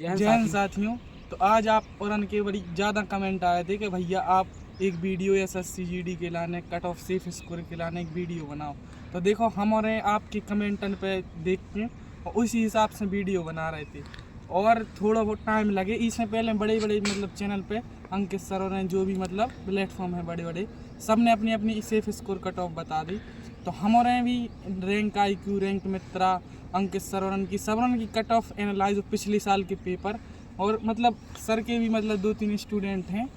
जैन साथियों, तो आज आप और के बड़ी ज़्यादा कमेंट आए थे कि भैया आप एक वीडियो एसएससी जीडी के लाने कट ऑफ सेफ स्कोर के लाने एक वीडियो बनाओ। तो देखो हम और आपके कमेंटन पे देख के और उसी हिसाब से वीडियो बना रहे थे और थोड़ा बहुत टाइम लगे। इससे पहले बड़े बड़े मतलब चैनल पे अंकित सर और जो भी मतलब प्लेटफॉर्म है बड़े बड़े, सब ने अपनी अपनी सेफ स्कोर कट ऑफ बता दी। तो हमारे भी रैंक IQ, रैंक मित्रा, अंकित सर और की सबरन की कट ऑफ एनालाइज पिछले साल के पेपर और मतलब सर के भी मतलब 2-3 स्टूडेंट हैं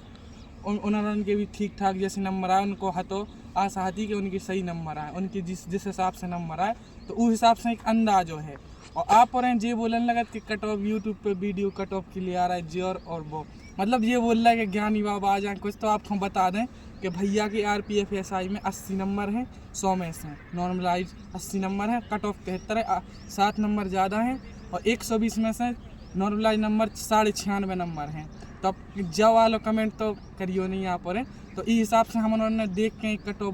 उन्होंने के भी ठीक ठाक जैसे नंबर आए, उनको हतो आशा थी कि उनके सही नंबर आए, उनके जिस हिसाब से नंबर आए तो उस हिसाब से एक अंदाजो है। और आप और जे बोलने लगा कि कट ऑफ यूट्यूब पे वीडियो कट ऑफ के लिए आ रहा है जे और वो मतलब ये बोल रहा है कि ज्ञानी बाबा आ जाए कुछ। तो आपको बता दें कि भैया के RPF SI में 80 नंबर हैं 100 में से, नॉर्मलाइज 80 नंबर हैं, कट ऑफ 73 है, 7 नंबर ज़्यादा हैं और 120 में से नॉर्मलाइज नंबर 96 नंबर हैं। तो अब जब वालों कमेंट तो करियो नहीं यहाँ पर है। तो इस हिसाब से हम उन्होंने देख के कट ऑफ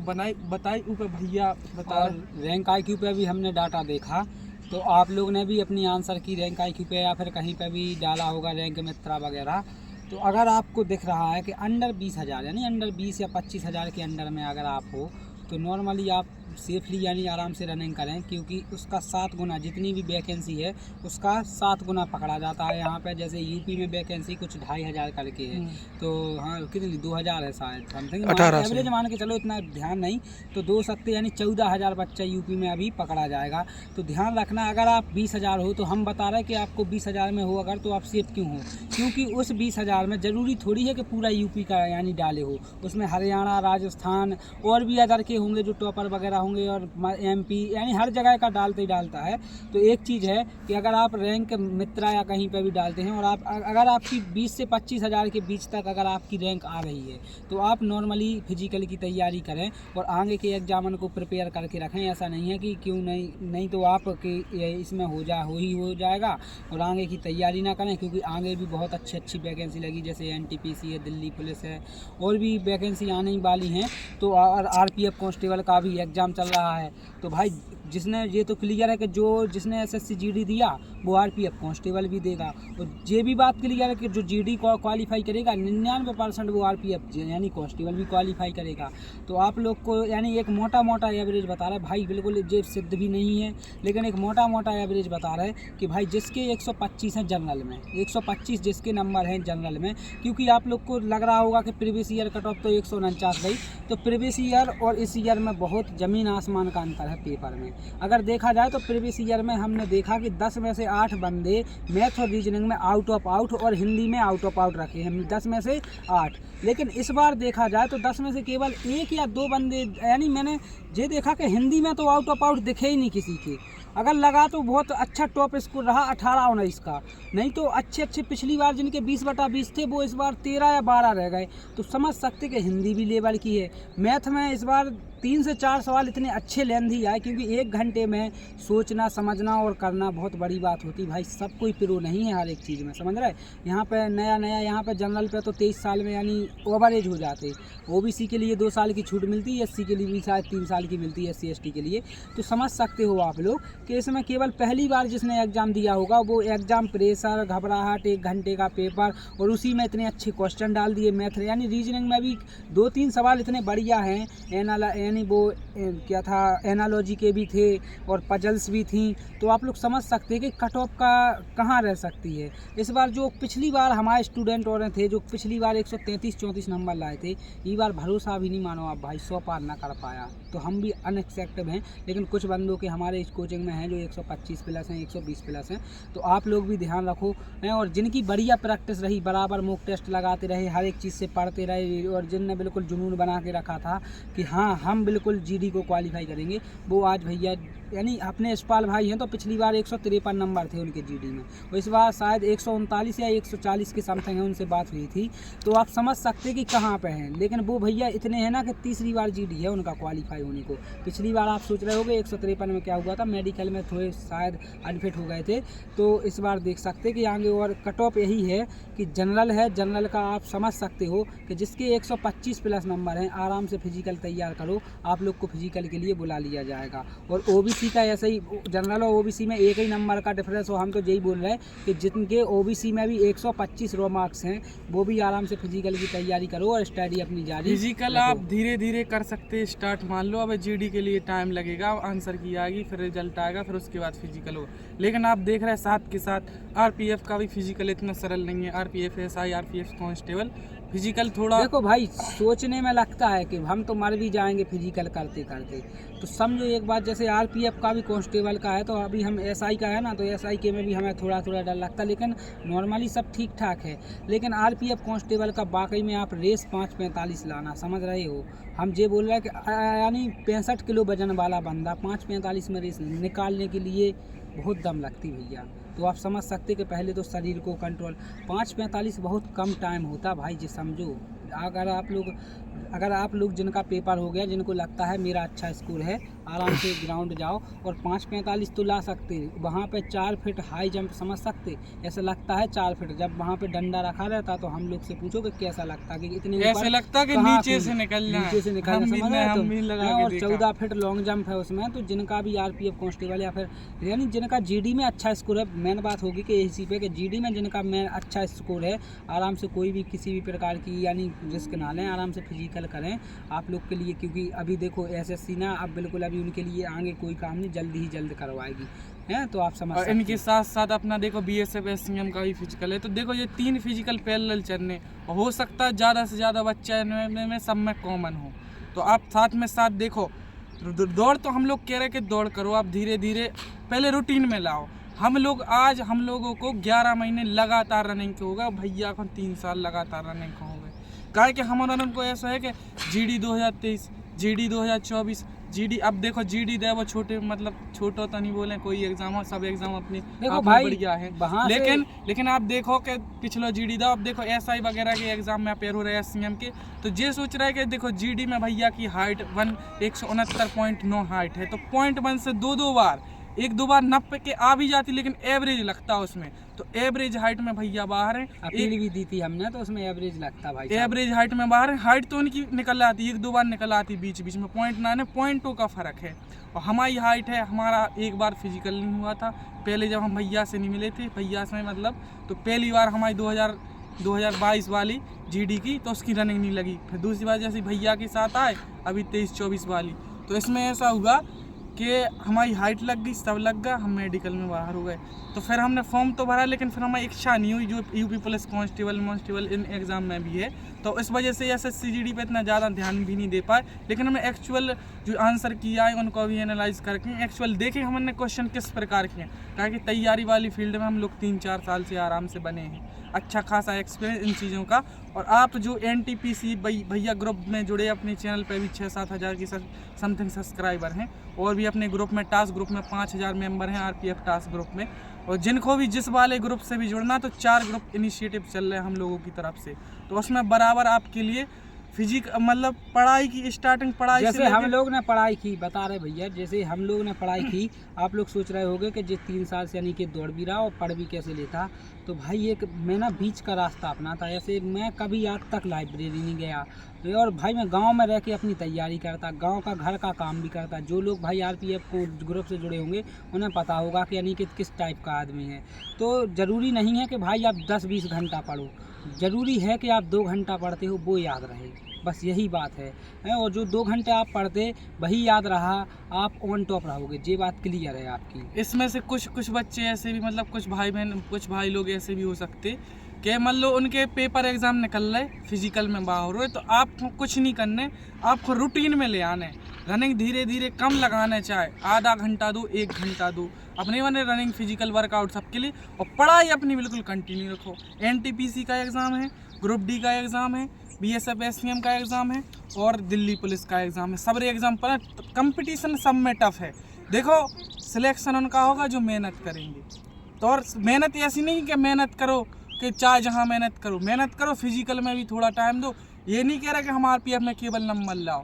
बताई ऊपर भैया बता। रैंक IQ पे भी हमने डाटा देखा, तो आप लोग ने भी अपनी आंसर की रैंक IQ पे या फिर कहीं पे भी डाला होगा रैंक मित्रा वगैरह। तो अगर आपको दिख रहा है कि अंडर 20,000 यानी अंडर 20 या 25,000 के अंडर में अगर आप हो तो नॉर्मली आप सेफली यानी आराम से रनिंग करें, क्योंकि उसका 7 गुना जितनी भी वैकेंसी है उसका 7 गुना पकड़ा जाता है। यहाँ पे जैसे यूपी में वैकेंसी कुछ 2,500 करके है, तो हाँ कितनी 2,000 है शायद समथिंग, एवरेज मान के चलो, इतना ध्यान नहीं तो 2 सकते यानी 14,000 बच्चा यूपी में अभी पकड़ा जाएगा। तो ध्यान रखना, अगर आप 20,000 हो तो हम बता रहे हैं कि आपको 20,000 में हो अगर तो आप सेफ क्यों हो, क्योंकि उस 20,000 में ज़रूरी थोड़ी है कि पूरा यूपी का यानी डाले हो, उसमें हरियाणा, राजस्थान और भी अदर के होंगे जो टॉपर वगैरह होंगे और MP यानी हर जगह का डालते ही डालता है। तो एक चीज़ है कि अगर आप रैंक मित्रा या कहीं पे भी डालते हैं और आप अगर आपकी 20 से 25,000 के बीच तक अगर आपकी रैंक आ रही है तो आप नॉर्मली फिजिकल की तैयारी करें और आगे के एग्जामन को प्रिपेयर करके रखें। ऐसा नहीं है कि क्यों नहीं तो आप इसमें हो जाएगा और आगे की तैयारी ना करें, क्योंकि आगे भी बहुत अच्छी वैकेंसी लगी, जैसे NTPC है, दिल्ली पुलिस है और भी वैकेंसी आने वाली हैं। तो और RPF कांस्टेबल का भी एग्ज़ाम चल रहा है। तो भाई जिसने ये तो क्लियर है कि जिसने SSC GD दिया वो RPF कांस्टेबल भी देगा, और ये भी बात क्लियर है कि जो GD को क्वालिफाई करेगा 99% वो RPF यानी कांस्टेबल भी क्वालिफाई करेगा। तो आप लोग को यानी एक मोटा एवरेज बता रहा है भाई, बिल्कुल ये सिद्ध भी नहीं है लेकिन एक मोटा एवरेज बता रहा है कि भाई जिसके 125 हैं जनरल में, 125 जिसके नंबर हैं जनरल में, क्योंकि आप लोग को लग रहा होगा कि प्रीवियस ईयर कट ऑफ तो 149 गई, तो प्रीवियस ईयर और इस ईयर में बहुत ज़मीन आसमान का अंतर है पेपर में। अगर देखा जाए तो प्रीवियस ईयर में हमने देखा कि 10 में से 8 बंदे मैथ और रीजनिंग में आउट ऑफ आउट और हिंदी में आउट ऑफ आउट रखे हैं, 10 में से 8। लेकिन इस बार देखा जाए तो 10 में से केवल 1 या 2 बंदे, यानी मैंने ये देखा कि हिंदी में तो आउट ऑफ आउट दिखे ही नहीं किसी के, अगर लगा तो बहुत अच्छा टॉप स्कोर रहा 18-19 का, नहीं तो अच्छे पिछली बार जिनके 20/20 थे वो इस बार 13 या 12 रह गए। तो समझ सकते कि हिंदी भी लेवल की है। मैथ में इस बार 3 से 4 सवाल इतने अच्छे लेंथी आए, क्योंकि 1 घंटे में सोचना समझना और करना बहुत बड़ी बात होती भाई, सब कोई प्रो नहीं है हर एक चीज़ में, समझ रहे। यहाँ पे नया यहाँ पे जनरल पे तो 23 साल में यानी ओवरेज हो जाते, OBC के लिए 2 साल की छूट मिलती है, SC के लिए भी शायद 3 साल की मिलती है, SC ST के लिए। तो समझ सकते हो आप लोग कि इसमें केवल पहली बार जिसने एग्ज़ाम दिया होगा वो एग्ज़ाम प्रेशर, घबराहट, 1 घंटे का पेपर और उसी में इतने अच्छे क्वेश्चन डाल दिए। मैथ यानी रीजनिंग में भी 2-3 सवाल इतने बढ़िया हैं, यानी वो क्या था एनालॉजी के भी थे और पजल्स भी थी। तो आप लोग समझ सकते हैं कि कट ऑफ का कहाँ रह सकती है। इस बार जो पिछली बार हमारे स्टूडेंट और थे जो पिछली बार 133-34 नंबर लाए थे, ये बार भरोसा भी नहीं मानो आप भाई, 100 पार ना कर पाया। तो हम भी अनएक्सेप्टेड हैं, लेकिन कुछ बंदों के हमारे इस कोचिंग में हैं जो 125 प्लस हैं, 120 प्लस हैं। तो आप लोग भी ध्यान रखो और जिनकी बढ़िया प्रैक्टिस रही, बराबर मॉक टेस्ट लगाते रहे, हर एक चीज़ से पढ़ते रहे और जिनने बिल्कुल जुनून बना के रखा था कि हाँ हम बिल्कुल GD को क्वालिफाई करेंगे, वो आज भैया यानी अपने यशपाल भाई हैं तो पिछली बार 153 नंबर थे उनके GD में, और इस बार शायद 139 या 140 के समथिंग है, उनसे बात हुई थी। तो आप समझ सकते कि कहाँ पे हैं, लेकिन वो भैया इतने हैं ना कि तीसरी बार GD है उनका क्वालिफाई होने को। पिछली बार आप सोच रहे होगे 153 में क्या हुआ था, मेडिकल में थोड़े शायद अनफिट हो गए थे। तो इस बार देख सकते कि आगे और कट ऑफ यही है कि जनरल है, जनरल का आप समझ सकते हो कि जिसके 125 प्लस नंबर हैं आराम से फिजिकल तैयार करो, आप लोग को फिजिकल के लिए बुला लिया जाएगा। और OBC ओबीसी का ऐसे ही जनरल और ओबीसी में एक ही नंबर का डिफरेंस हो। हम तो यही बोल रहे हैं कि जिनके ओबीसी में भी 125 रो मार्क्स हैं वो भी आराम से फिजिकल की तैयारी करो और स्टडी अपनी जारी फिजिकल रखो। आप धीरे धीरे कर सकते हैं स्टार्ट। मान लो अब जीडी के लिए टाइम लगेगा, आंसर की आएगी, फिर रिजल्ट आएगा, फिर उसके बाद फिजिकल होगा। लेकिन आप देख रहे हैं साथ के साथ आरपीएफ का भी फिजिकल इतना सरल नहीं है। RPF SI, RPF constable physical थोड़ा देखो भाई, सोचने में लगता है कि हम तो मर भी जाएंगे फिजिकल करते करते। तो समझो एक बात, जैसे आरपीएफ का भी कांस्टेबल का है, तो अभी हम एसआई का है ना, तो एसआई के में भी हमें थोड़ा थोड़ा डर लगता है, लेकिन नॉर्मली सब ठीक ठाक है। लेकिन आरपीएफ कांस्टेबल का वाकई में आप रेस 5:45 लाना, समझ रहे हो। हम ये बोल रहे हैं कि यानी 65 किलो वजन वाला बंदा 5:45 में रेस निकालने के लिए बहुत दम लगती भैया। तो आप समझ सकते कि पहले तो शरीर को कंट्रोल, 5:45 बहुत कम टाइम होता भाई जी, समझो। अगर आप लोग जिनका पेपर हो गया, जिनको लगता है मेरा अच्छा स्कोर है, आराम से ग्राउंड जाओ और 5:45 तो ला सकते। वहाँ पे 4 फीट हाई जंप समझ सकते, ऐसा लगता है 4 फीट। जब वहाँ पे डंडा रखा रहता तो हम लोग से पूछो कि कैसा लगता है, कि इतने ऐसे लगता कि नीचे से निकलना है, नीचे से निकलना, समझ रहे हो। हम भी लगा हाँ, के और देखा। 14 फीट लॉन्ग जंप है उसमें। तो जिनका भी आरपीएफ कांस्टेबल या फिर यानी जिनका जीडी में अच्छा स्कोर है, मेन बात होगी कि इसी पे कि जीडी में जिनका अच्छा स्कोर है, आराम से कोई भी किसी भी प्रकार की यानी रिस्क ना लें, आराम से फिजिकल करें आप लोग के लिए। क्योंकि अभी देखो एसएससी ना अब बिल्कुल अभी उनके लिए आगे कोई काम नहीं, जल्द करवाएगी हैं। तो आप समझ और सकते इनके हैं। साथ साथ अपना देखो बीएसएफ एससीएम का भी फिजिकल है। तो देखो ये 3 फिजिकल पैरेलल चलने, हो सकता है ज़्यादा से ज़्यादा बच्चा इनमें सब में कॉमन हो। तो आप साथ में साथ देखो, दौड़ तो हम लोग कह रहे हैं कि दौड़ करो, आप धीरे धीरे पहले रूटीन में लाओ। हम लोगों को 11 महीने लगातार रनिंग के होगा, भैया को 3 साल लगातार रनिंग का हो गए। काहे कि हमारा उनको ऐसा है कि जीडी 2023, जीडी 2024, जीडी अब देखो जीडी दे वो छोटे, मतलब छोटा तो नहीं बोले, कोई एग्जाम हो, सब एग्जाम अपनी देखो आप भाई, बढ़िया है। वहाँ से लेकिन आप देखो कि पिछला जीडी दो, अब देखो एसआई वगैरह के एग्जाम में अपेयर हो रहे हैं एससीएम के, तो ये सोच रहा है कि देखो जीडी में भैया की हाइट 169.9 हाइट है, तो 0.1 से 2 बार 1-2 बार नप के आ भी जाती, लेकिन एवरेज लगता है उसमें। तो एवरेज हाइट में भैया बाहर है। अपील भी दी थी हमने, तो उसमें एवरेज लगता भाई साहब। एवरेज हाइट में बाहर है, हाइट तो उनकी निकल आती है, 1-2 बार निकल आती बीच बीच में, 0.9 है, 0.2 का फ़र्क है। और हमारी हाइट है, हमारा एक बार फिजिकल नहीं हुआ था पहले, जब हम भैया से नहीं मिले थे, भैया से मतलब तो पहली बार हमारी 2022 वाली जीडी की, तो उसकी रनिंग नहीं लगी। फिर दूसरी बार जैसे भैया के साथ आए अभी 23-24 वाली, तो इसमें ऐसा हुआ कि हमारी हाइट लग गई, सब लग गया, हम मेडिकल में बाहर हो गए। तो फिर हमने फॉर्म तो भरा, लेकिन फिर हमारी इच्छा नहीं हुई, जो UP police constable in exam में भी है, तो इस वजह से एसएससी जीडी पे इतना ज़्यादा ध्यान भी नहीं दे पाए। लेकिन हमने एक्चुअल जो आंसर किया है उनको भी एनालाइज करके एक्चुअल देखे हमने क्वेश्चन किस प्रकार के हैं। ताकि तैयारी वाली फील्ड में हम लोग 3-4 साल से आराम से बने हैं, अच्छा खासा एक्सपीरियंस इन चीज़ों का। और आप जो एनटीपीसी भैया ग्रुप में जुड़े, अपने चैनल पे भी 6-7 हज़ार की समथिंग सब्सक्राइबर हैं, और भी अपने ग्रुप में टास्क ग्रुप में 5,000 मेंबर हैं आरपीएफ टास्क ग्रुप में। और जिनको भी जिस वाले ग्रुप से भी जुड़ना, तो 4 ग्रुप इनिशिएटिव चल रहे हैं हम लोगों की तरफ से, तो उसमें बराबर आपके लिए फिजिक मतलब पढ़ाई की स्टार्टिंग पढ़ाई जैसे हम लोग ने पढ़ाई की, बता रहे भैया, जैसे हम लोग ने पढ़ाई की, आप लोग सोच रहे होंगे कि जो 3 साल से यानी कि दौड़ भी रहा और पढ़ भी कैसे लेता। तो भाई एक मैं ना बीच का रास्ता अपना था। ऐसे मैं कभी आज तक लाइब्रेरी नहीं गया, और भाई मैं गांव में रह के अपनी तैयारी करता, गांव का घर का काम भी करता। जो लोग भाई आरपीएफ को ग्रुप से जुड़े होंगे उन्हें पता होगा कि यानी कि किस टाइप का आदमी है। तो ज़रूरी नहीं है कि भाई आप 10-20 घंटा पढ़ो, ज़रूरी है कि आप 2 घंटा पढ़ते हो वो याद रहे, बस यही बात है। और जो 2 घंटे आप पढ़ते वही याद रहा, आप ऑन टॉप रहोगे, ये बात क्लियर है आपकी। इसमें से कुछ बच्चे ऐसे भी, मतलब कुछ भाई लोग ऐसे भी हो सकते कि मान लो उनके पेपर एग्जाम निकल रहे, फिजिकल में बाहर हुए, तो आपको कुछ नहीं करने, आपको रूटीन में ले आने, रनिंग धीरे धीरे कम लगाने, चाहे आधा घंटा दो, 1 घंटा दो, अपने बने रनिंग फिजिकल वर्कआउट सबके लिए। और पढ़ाई अपनी बिल्कुल कंटिन्यू रखो। एनटीपीसी का एग्ज़ाम है, ग्रुप डी का एग्ज़ाम है, बीएसएफ एससीएम का एग्ज़ाम है, और दिल्ली पुलिस का एग्ज़ाम है। सब एग्ज़ाम पर कंपटीशन सब में टफ है। देखो सिलेक्शन उनका होगा जो मेहनत करेंगे। तो और मेहनत ऐसी नहीं कि मेहनत करो कि चाहे जहाँ मेहनत करो, फिजिकल में भी थोड़ा टाइम दो। ये नहीं कह रहा कि हम आरपीएफ में केवल नंबर लाओ,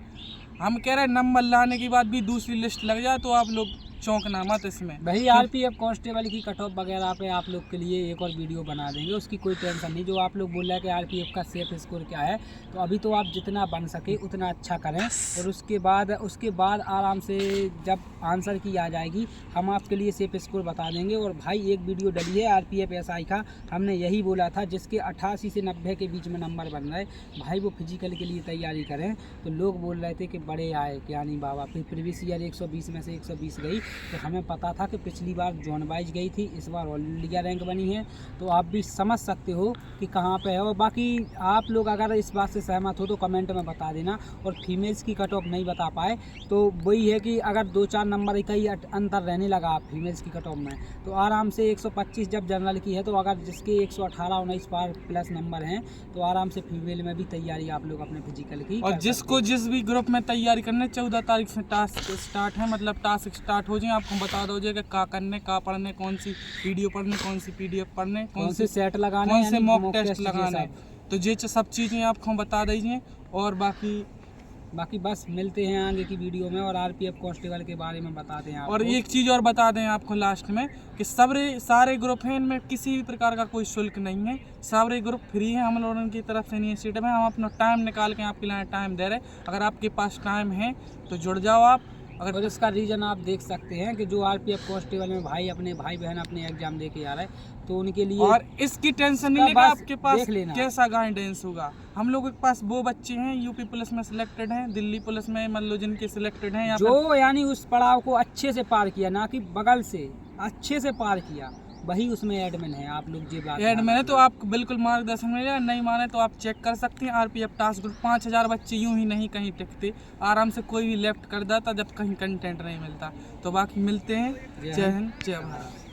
हम कह रहे हैं नंबर लाने के बाद भी दूसरी लिस्ट लग जाए तो आप लोग चौंकना मत इसमें। भाई आरपीएफ कांस्टेबल की कट ऑफ वगैरह पे आप लोग के लिए एक और वीडियो बना देंगे, उसकी कोई टेंशन नहीं। जो आप लोग बोल रहे हैं कि आरपीएफ का सेफ स्कोर क्या है, तो अभी तो आप जितना बन सके उतना अच्छा करें, और उसके बाद आराम से जब आंसर की आ जाएगी हम आपके लिए सेफ स्कोर बता देंगे। और भाई एक वीडियो डली है आरपीएफ एसआई का, हमने यही बोला था जिसके 88 से 90 के बीच में नंबर बन रहे भाई वो फिजिकल के लिए तैयारी करें। तो लोग बोल रहे थे कि बड़े आए क्या नहीं बाबा, फिर प्रीवियस ईयर 120 में से 120 गई, तो हमें पता था कि पिछली बार जोन वाइज गई थी, इस बार ऑल इंडिया रैंक बनी है। तो आप भी समझ सकते हो कि कहाँ पे है। और बाकी आप लोग अगर इस बात से सहमत हो तो कमेंट में बता देना। और फीमेल्स की कट ऑफ नहीं बता पाए तो वही है कि अगर 2-4 नंबर का ही अंतर रहने लगा आप फीमेल्स की कट ऑफ में, तो आराम से 125 जब जनरल की है, तो अगर जिसके 118-19 पार प्लस नंबर हैं तो आराम से फीमेल में भी तैयारी आप लोग अपने फिजिकल की। और जिसको जिस भी ग्रुप में तैयारी करने 14 तारीख से टास्क स्टार्ट है, मतलब टास्क स्टार्ट हो जाए, आपको बता दो कि क्या करने, क्या पढ़ने, कौन सी वीडियो पढ़ने, कौन सी पीडीएफ पढ़ने, कौन से सेट लगाने, कौन से मॉक टेस्ट लगाने, तो ये सब चीज़ें आपको बता दीजिए। और बाकी बस मिलते हैं आगे की वीडियो में और आरपीएफ कांस्टेबल के बारे में बताते हैं आपको। और एक चीज़ और बता दें आपको लास्ट में कि सारे ग्रुप हैं, इनमें किसी भी प्रकार का कोई शुल्क नहीं है, सारे ग्रुप फ्री हैं, हम लोगों की तरफ से इनिशिएटिव है। हम अपना टाइम निकाल के आपके लिए टाइम दे रहे हैं। अगर आपके पास टाइम है तो जुड़ जाओ आप। और इसका रीज़न आप देख सकते हैं कि जो आरपीएफ कांस्टेबल में भाई बहन अपने एग्जाम दे के आ रहे हैं, तो उनके लिए और इसकी टेंशन नहीं लेगा, आपके पास लेना कैसा गाइडेंस होगा। हम लोगों के पास वो बच्चे हैं यूपी पुलिस में सिलेक्टेड हैं, दिल्ली पुलिस में मतलब जिनके सिलेक्टेड हैं, जो यानी उस पड़ाव को अच्छे से पार किया, ना कि बगल से अच्छे से पार किया, वही उसमें एडमिन है। आप लोग जो बात एडमिन है तो आपको बिल्कुल मार्गदर्शन मिलेगा। नहीं माने तो आप चेक कर सकते हैं। आरपीएफ टास्क ग्रुप 5000 बच्चे यूं ही नहीं कहीं टिकते, आराम से कोई भी लेफ्ट कर देता जब कहीं कंटेंट नहीं मिलता। तो बाकी मिलते हैं। जय हिंद, जय भारत।